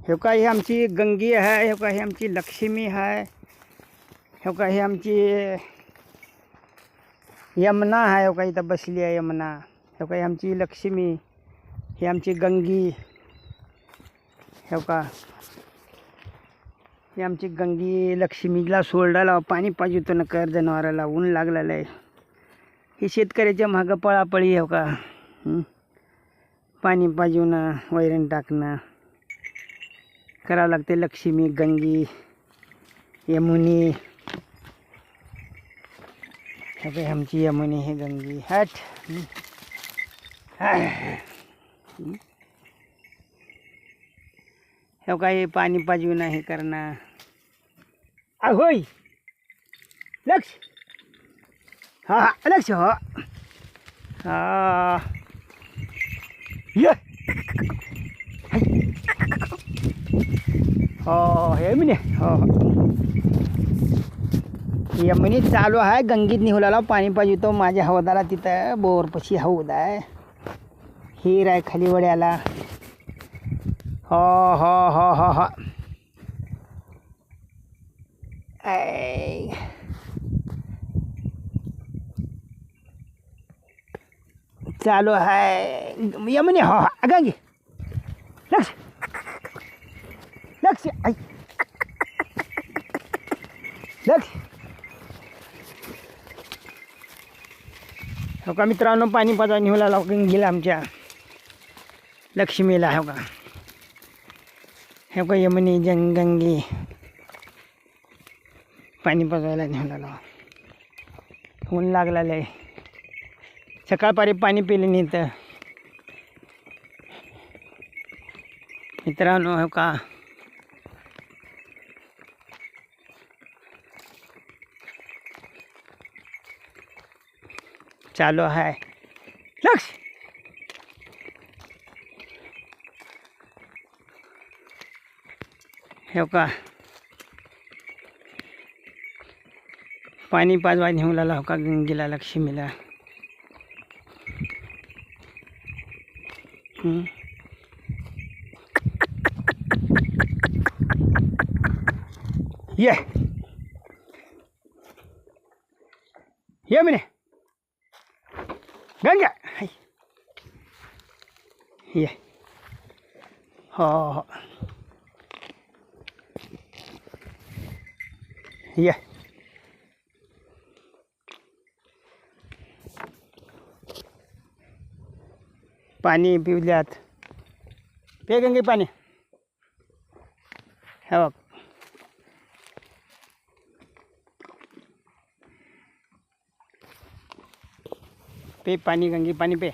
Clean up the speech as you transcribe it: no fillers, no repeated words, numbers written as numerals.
हे का ही आमची गंगी आहे, हे का ही आमची लक्ष्मी आहे, हे का ही आमची यमुना आहे, हे का इथं बसली आहे यमुना, हे का ही आमची लक्ष्मी, ही आमची गंगी, हे का ही आमची गंगी लक्ष्मीला सोडायला पाणी पाहिजे होतं ना, कर जनावराला ऊन लागलेलं आहे. ही शेतकऱ्याच्या मागं पळापळी हो का, पाणी पाजून वैरण टाकणं करावं लागते. लक्ष्मी गंगी यमुनी, हे काय आमची यमुनी हे गंगी हट. हे काय पाणी पाजून हे करणं. होय लक्ष, हा हा लक्ष, हो हा ये हो यमुनी, हो यमुनी चालू आहे. गंगीत निघाला पाणी पाहिजे तो माझ्या हौदाला, तिथं बोरपशी हौद आहे, हिर आहे खाली वड्याला. हो हो हो हो हो चालू आहे यमुनी, हो हो गंगी लक्ष लक्ष आई लक्ष. हो का मित्रांनो, पाणी पाजा निघाला गंगीला आमच्या लक्ष्मीला. हो का हे का यमुनी गंगी पाणी पाजवायला निघाला. ऊन लागलेलं आहे, सकाळपारी पाणी पिले नाही तर. मित्रांनो हो का चालू आहे लक्ष. हो का पाणी पाजवा निघाला हो का गंगीला लक्ष्मीला. ये म्हणे गंगा ये हो हो ये पाणी पिवल्यात, पे गंगे पाणी. हो पे पाणी गंगे पाणी पे.